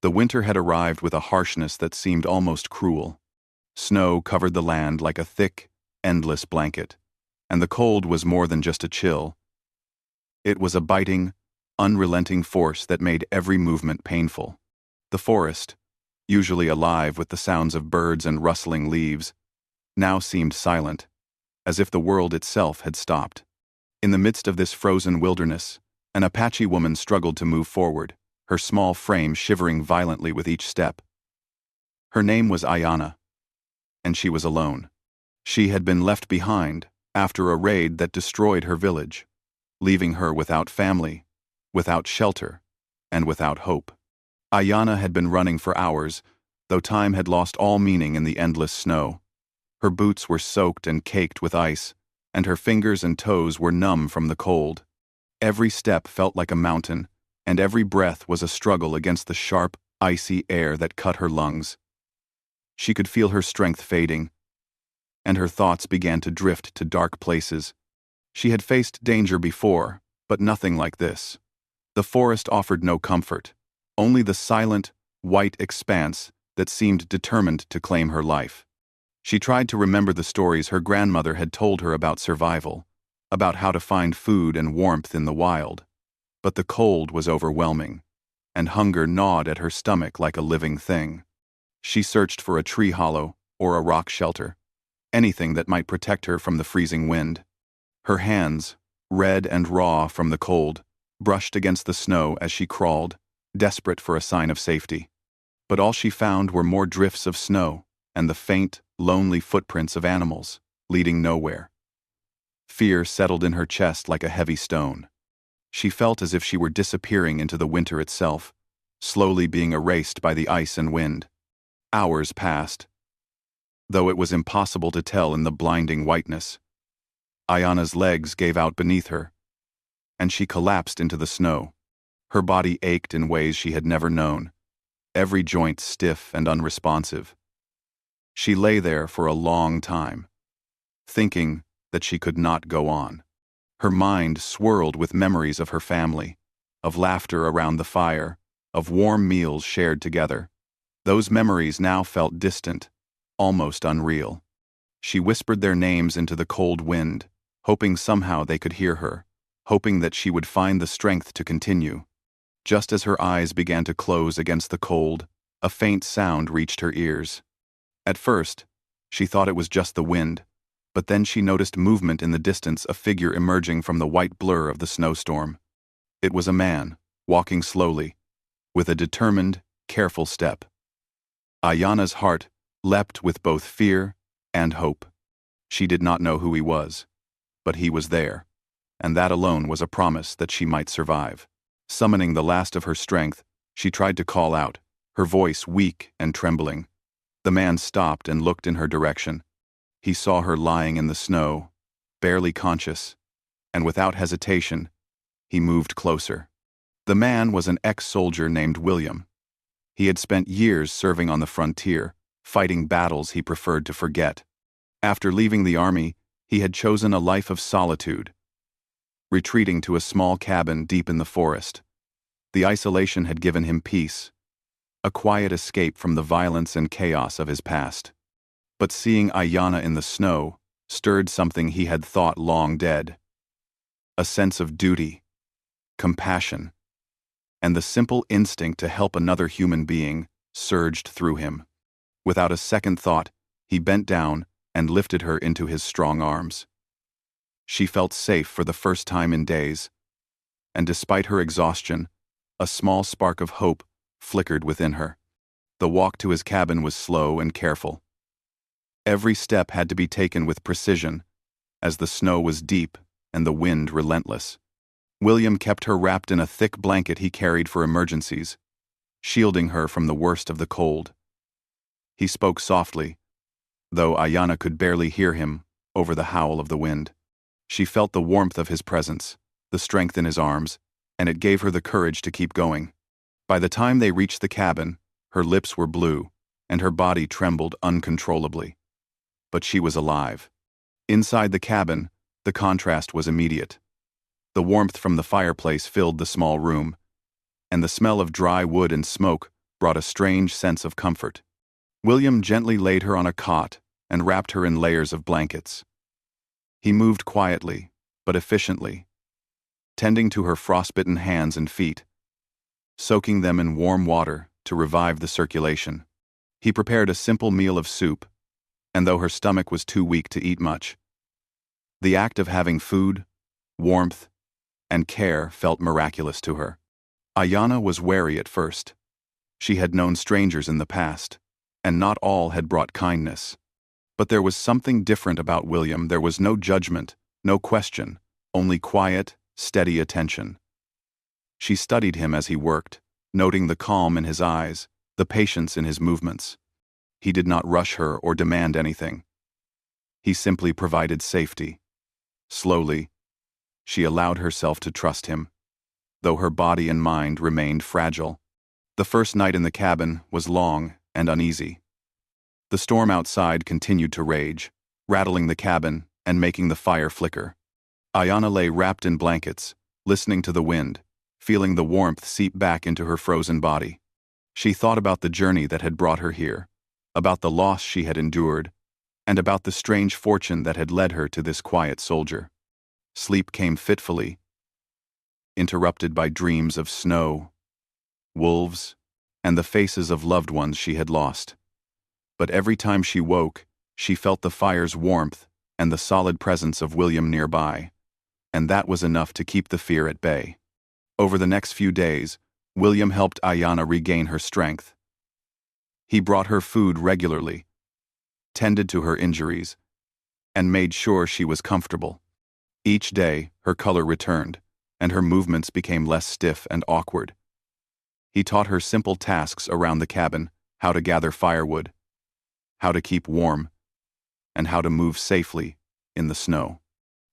The winter had arrived with a harshness that seemed almost cruel. Snow covered the land like a thick, endless blanket, and the cold was more than just a chill. It was a biting, unrelenting force that made every movement painful. The forest, usually alive with the sounds of birds and rustling leaves, now seemed silent, as if the world itself had stopped. In the midst of this frozen wilderness, an Apache woman struggled to move forward, her small frame shivering violently with each step. Her name was Ayana, and she was alone. She had been left behind after a raid that destroyed her village, leaving her without family, without shelter, and without hope. Ayana had been running for hours, though time had lost all meaning in the endless snow. Her boots were soaked and caked with ice, and her fingers and toes were numb from the cold. Every step felt like a mountain, and every breath was a struggle against the sharp, icy air that cut her lungs. She could feel her strength fading, and her thoughts began to drift to dark places. She had faced danger before, but nothing like this. The forest offered no comfort, only the silent, white expanse that seemed determined to claim her life. She tried to remember the stories her grandmother had told her about survival, about how to find food and warmth in the wild. But the cold was overwhelming, and hunger gnawed at her stomach like a living thing. She searched for a tree hollow or a rock shelter, anything that might protect her from the freezing wind. Her hands, red and raw from the cold, brushed against the snow as she crawled, desperate for a sign of safety. But all she found were more drifts of snow and the faint, lonely footprints of animals, leading nowhere. Fear settled in her chest like a heavy stone. She felt as if she were disappearing into the winter itself, slowly being erased by the ice and wind. Hours passed, though it was impossible to tell in the blinding whiteness. Ayana's legs gave out beneath her, and she collapsed into the snow. Her body ached in ways she had never known, every joint stiff and unresponsive. She lay there for a long time, thinking that she could not go on. Her mind swirled with memories of her family, of laughter around the fire, of warm meals shared together. Those memories now felt distant, almost unreal. She whispered their names into the cold wind, hoping somehow they could hear her, hoping that she would find the strength to continue. Just as her eyes began to close against the cold, a faint sound reached her ears. At first, she thought it was just the wind, but then she noticed movement in the distance, a figure emerging from the white blur of the snowstorm. It was a man, walking slowly, with a determined, careful step. Ayana's heart leapt with both fear and hope. She did not know who he was, but he was there, and that alone was a promise that she might survive. Summoning the last of her strength, she tried to call out, her voice weak and trembling. The man stopped and looked in her direction. He saw her lying in the snow, barely conscious, and without hesitation, he moved closer. The man was an ex-soldier named William. He had spent years serving on the frontier, fighting battles he preferred to forget. After leaving the army, he had chosen a life of solitude, retreating to a small cabin deep in the forest. The isolation had given him peace, a quiet escape from the violence and chaos of his past. But seeing Ayana in the snow stirred something he had thought long dead. A sense of duty, compassion, and the simple instinct to help another human being surged through him. Without a second thought, he bent down and lifted her into his strong arms. She felt safe for the first time in days, and despite her exhaustion, a small spark of hope flickered within her. The walk to his cabin was slow and careful. Every step had to be taken with precision, as the snow was deep and the wind relentless. William kept her wrapped in a thick blanket he carried for emergencies, shielding her from the worst of the cold. He spoke softly, though Ayana could barely hear him over the howl of the wind. She felt the warmth of his presence, the strength in his arms, and it gave her the courage to keep going. By the time they reached the cabin, her lips were blue, and her body trembled uncontrollably. But she was alive. Inside the cabin, the contrast was immediate. The warmth from the fireplace filled the small room, and the smell of dry wood and smoke brought a strange sense of comfort. William gently laid her on a cot and wrapped her in layers of blankets. He moved quietly, but efficiently, tending to her frostbitten hands and feet, soaking them in warm water to revive the circulation. He prepared a simple meal of soup, and though her stomach was too weak to eat much, the act of having food, warmth, and care felt miraculous to her. Ayanna was wary at first. She had known strangers in the past, and not all had brought kindness. But there was something different about William. There was no judgment, no question, only quiet, steady attention. She studied him as he worked, noting the calm in his eyes, the patience in his movements. He did not rush her or demand anything. He simply provided safety. Slowly, she allowed herself to trust him, though her body and mind remained fragile. The first night in the cabin was long and uneasy. The storm outside continued to rage, rattling the cabin and making the fire flicker. Ayanna lay wrapped in blankets, listening to the wind, feeling the warmth seep back into her frozen body. She thought about the journey that had brought her here, about the loss she had endured, and about the strange fortune that had led her to this quiet soldier. Sleep came fitfully, interrupted by dreams of snow, wolves, and the faces of loved ones she had lost. But every time she woke, she felt the fire's warmth and the solid presence of William nearby, and that was enough to keep the fear at bay. Over the next few days, William helped Ayanna regain her strength. He brought her food regularly, tended to her injuries, and made sure she was comfortable. Each day, her color returned, and her movements became less stiff and awkward. He taught her simple tasks around the cabin, how to gather firewood, how to keep warm, and how to move safely in the snow.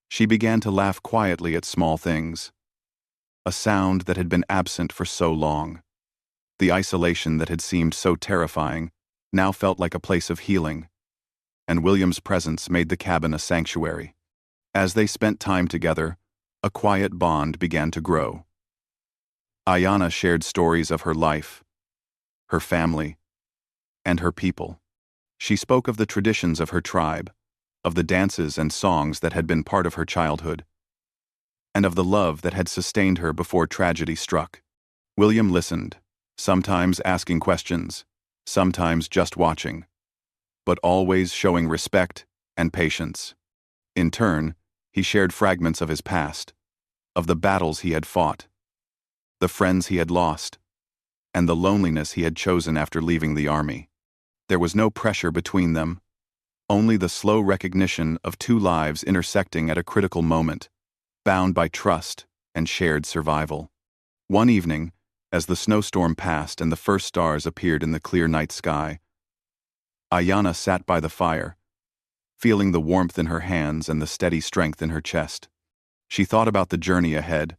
She began to laugh quietly at small things, a sound that had been absent for so long. The isolation that had seemed so terrifying now felt like a place of healing, and William's presence made the cabin a sanctuary. As they spent time together, a quiet bond began to grow. Ayanna shared stories of her life, her family, and her people. She spoke of the traditions of her tribe, of the dances and songs that had been part of her childhood, and of the love that had sustained her before tragedy struck. William listened, sometimes asking questions, sometimes just watching, but always showing respect and patience. In turn, he shared fragments of his past, of the battles he had fought, the friends he had lost, and the loneliness he had chosen after leaving the army. There was no pressure between them, only the slow recognition of two lives intersecting at a critical moment, bound by trust and shared survival. One evening, as the snowstorm passed and the first stars appeared in the clear night sky, Ayanna sat by the fire, feeling the warmth in her hands and the steady strength in her chest. She thought about the journey ahead,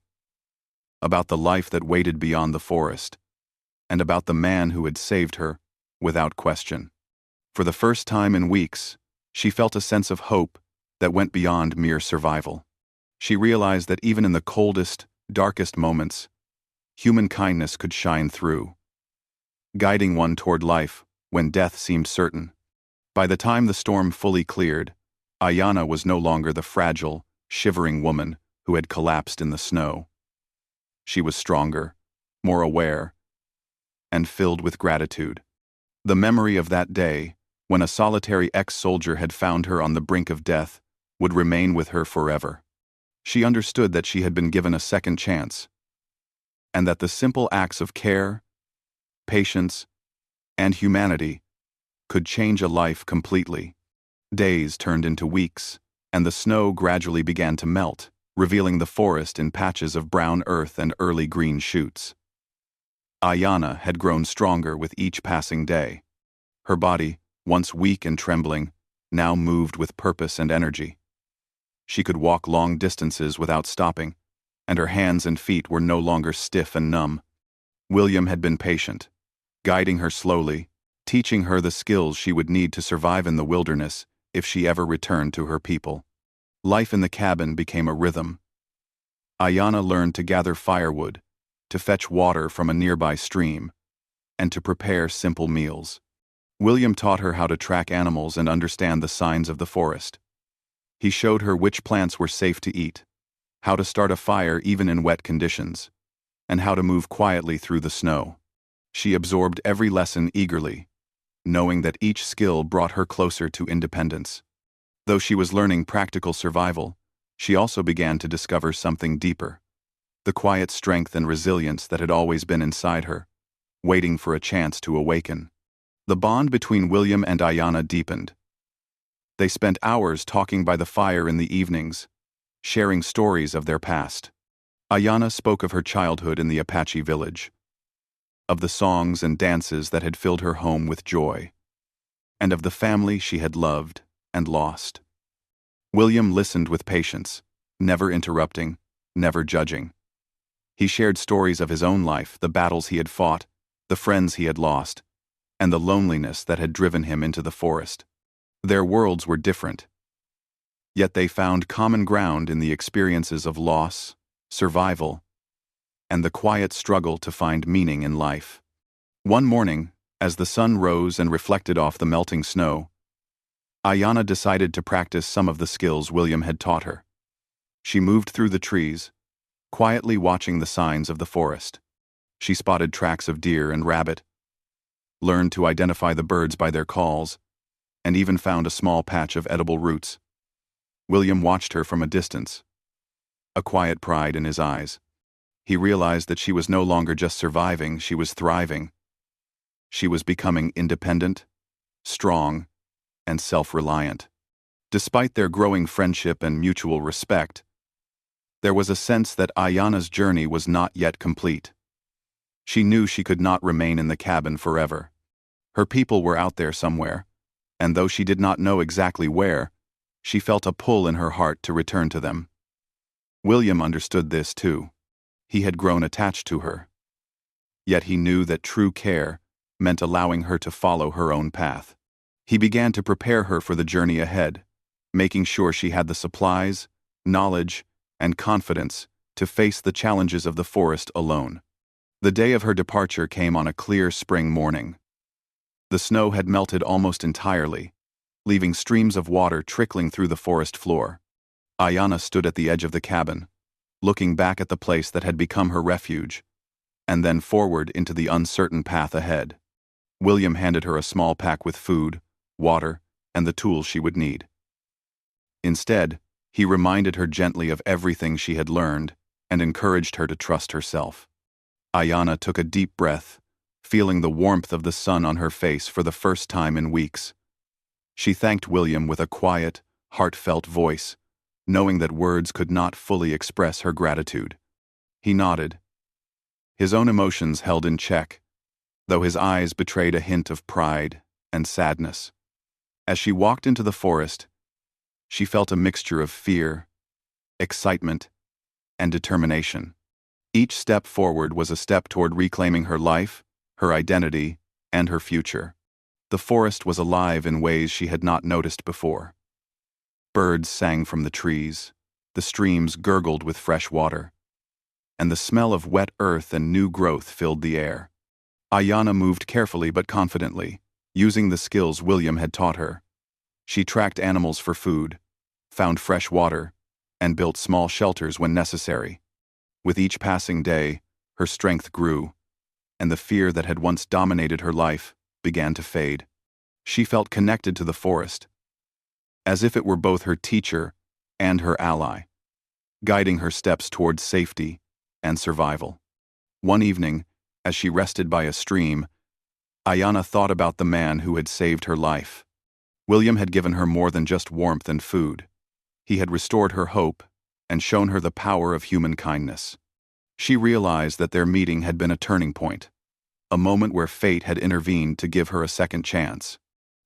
about the life that waited beyond the forest, and about the man who had saved her without question. For the first time in weeks, she felt a sense of hope that went beyond mere survival. She realized that even in the coldest, darkest moments, human kindness could shine through, guiding one toward life when death seemed certain. By the time the storm fully cleared, Ayanna was no longer the fragile, shivering woman who had collapsed in the snow. She was stronger, more aware, and filled with gratitude. The memory of that day, when a solitary ex-soldier had found her on the brink of death, would remain with her forever. She understood that she had been given a second chance, and that the simple acts of care, patience, and humanity could change a life completely. Days turned into weeks, and the snow gradually began to melt, revealing the forest in patches of brown earth and early green shoots. Ayanna had grown stronger with each passing day. Her body, once weak and trembling, now moved with purpose and energy. She could walk long distances without stopping, and her hands and feet were no longer stiff and numb. William had been patient, guiding her slowly, teaching her the skills she would need to survive in the wilderness if she ever returned to her people. Life in the cabin became a rhythm. Ayanna learned to gather firewood, to fetch water from a nearby stream, and to prepare simple meals. William taught her how to track animals and understand the signs of the forest. He showed her which plants were safe to eat, how to start a fire even in wet conditions, and how to move quietly through the snow. She absorbed every lesson eagerly, knowing that each skill brought her closer to independence. Though she was learning practical survival, she also began to discover something deeper: the quiet strength and resilience that had always been inside her, waiting for a chance to awaken. The bond between William and Ayanna deepened. They spent hours talking by the fire in the evenings, sharing stories of their past. Ayanna spoke of her childhood in the Apache village, of the songs and dances that had filled her home with joy, and of the family she had loved and lost. William listened with patience, never interrupting, never judging. He shared stories of his own life, the battles he had fought, the friends he had lost, and the loneliness that had driven him into the forest. Their worlds were different, yet they found common ground in the experiences of loss, survival, and the quiet struggle to find meaning in life. One morning, as the sun rose and reflected off the melting snow, Ayanna decided to practice some of the skills William had taught her. She moved through the trees, quietly watching the signs of the forest. She spotted tracks of deer and rabbit, learned to identify the birds by their calls, and even found a small patch of edible roots. William watched her from a distance, a quiet pride in his eyes. He realized that she was no longer just surviving, she was thriving. She was becoming independent, strong, and self-reliant. Despite their growing friendship and mutual respect, there was a sense that Ayanna's journey was not yet complete. She knew she could not remain in the cabin forever. Her people were out there somewhere, and though she did not know exactly where, she felt a pull in her heart to return to them. William understood this too. He had grown attached to her. Yet he knew that true care meant allowing her to follow her own path. He began to prepare her for the journey ahead, making sure she had the supplies, knowledge, and confidence to face the challenges of the forest alone. The day of her departure came on a clear spring morning. The snow had melted almost entirely, leaving streams of water trickling through the forest floor. Ayanna stood at the edge of the cabin, looking back at the place that had become her refuge, and then forward into the uncertain path ahead. William handed her a small pack with food, water, and the tools she would need. Instead, he reminded her gently of everything she had learned and encouraged her to trust herself. Ayanna took a deep breath, feeling the warmth of the sun on her face for the first time in weeks. She thanked William with a quiet, heartfelt voice, knowing that words could not fully express her gratitude. He nodded, his own emotions held in check, though his eyes betrayed a hint of pride and sadness. As she walked into the forest, she felt a mixture of fear, excitement, and determination. Each step forward was a step toward reclaiming her life, her identity, and her future. The forest was alive in ways she had not noticed before. Birds sang from the trees, the streams gurgled with fresh water, and the smell of wet earth and new growth filled the air. Ayanna moved carefully but confidently, using the skills William had taught her. She tracked animals for food, found fresh water, and built small shelters when necessary. With each passing day, her strength grew, and the fear that had once dominated her life began to fade. She felt connected to the forest, as if it were both her teacher and her ally, guiding her steps towards safety and survival. One evening, as she rested by a stream, Ayanna thought about the man who had saved her life. William had given her more than just warmth and food. He had restored her hope and shown her the power of human kindness. She realized that their meeting had been a turning point, a moment where fate had intervened to give her a second chance.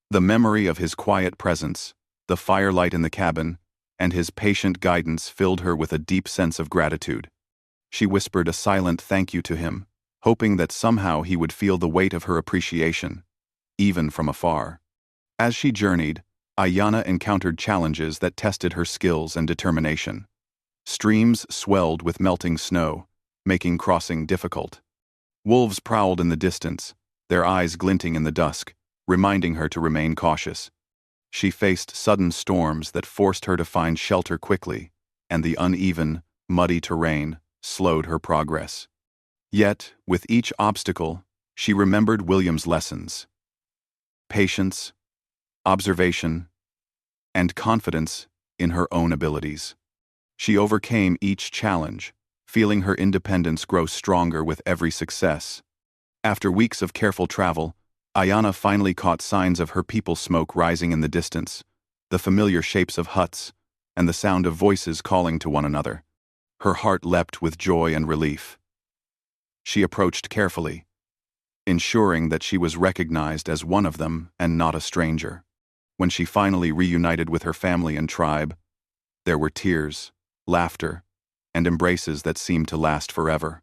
The memory of his quiet presence, the firelight in the cabin, and his patient guidance filled her with a deep sense of gratitude. She whispered a silent thank you to him, hoping that somehow he would feel the weight of her appreciation, even from afar. As she journeyed, Ayanna encountered challenges that tested her skills and determination. Streams swelled with melting snow, making crossing difficult. Wolves prowled in the distance, their eyes glinting in the dusk, reminding her to remain cautious. She faced sudden storms that forced her to find shelter quickly, and the uneven, muddy terrain slowed her progress. Yet, with each obstacle, she remembered William's lessons: patience, observation, and confidence in her own abilities. She overcame each challenge, feeling her independence grow stronger with every success. After weeks of careful travel, Ayana finally caught signs of her people's smoke rising in the distance, the familiar shapes of huts, and the sound of voices calling to one another. Her heart leapt with joy and relief. She approached carefully, ensuring that she was recognized as one of them and not a stranger. When she finally reunited with her family and tribe, there were tears, laughter, and embraces that seemed to last forever.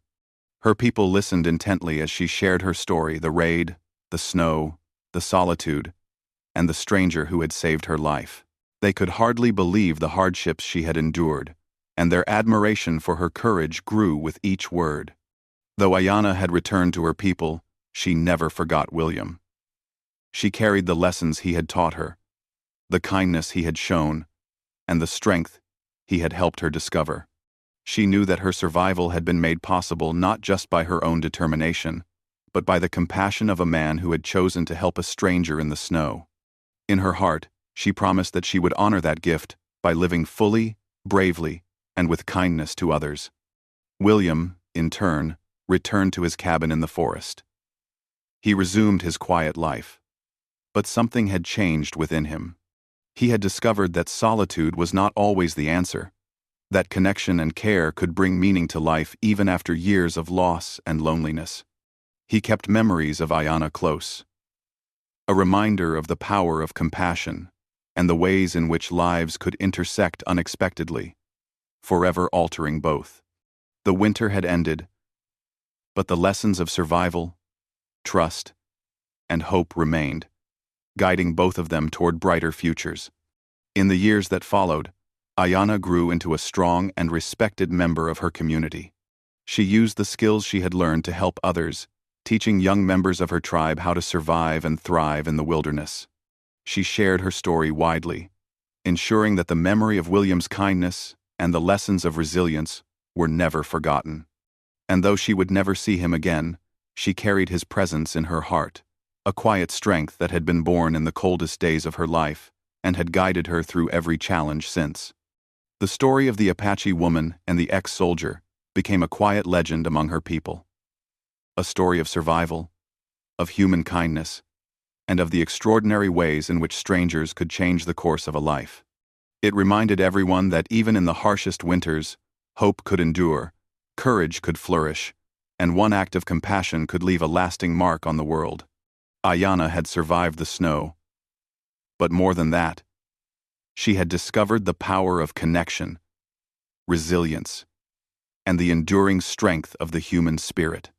Her people listened intently as she shared her story: the raid, the snow, the solitude, and the stranger who had saved her life. They could hardly believe the hardships she had endured, and their admiration for her courage grew with each word. Though Ayana had returned to her people, she never forgot William. She carried the lessons he had taught her, the kindness he had shown, and the strength he had helped her discover. She knew that her survival had been made possible not just by her own determination, but by the compassion of a man who had chosen to help a stranger in the snow. In her heart, she promised that she would honor that gift by living fully, bravely, and with kindness to others. William, in turn, returned to his cabin in the forest. He resumed his quiet life. But something had changed within him. He had discovered that solitude was not always the answer, that connection and care could bring meaning to life even after years of loss and loneliness. He kept memories of Ayana close, a reminder of the power of compassion and the ways in which lives could intersect unexpectedly, forever altering both. The winter had ended, but the lessons of survival, trust, and hope remained, guiding both of them toward brighter futures. In the years that followed, Ayana grew into a strong and respected member of her community. She used the skills she had learned to help others, teaching young members of her tribe how to survive and thrive in the wilderness. She shared her story widely, ensuring that the memory of William's kindness and the lessons of resilience were never forgotten. And though she would never see him again, she carried his presence in her heart, a quiet strength that had been born in the coldest days of her life and had guided her through every challenge since. The story of the Apache woman and the ex-soldier became a quiet legend among her people. A story of survival, of human kindness, and of the extraordinary ways in which strangers could change the course of a life. It reminded everyone that even in the harshest winters, hope could endure, courage could flourish, and one act of compassion could leave a lasting mark on the world. Ayana had survived the snow. But more than that, she had discovered the power of connection, resilience, and the enduring strength of the human spirit.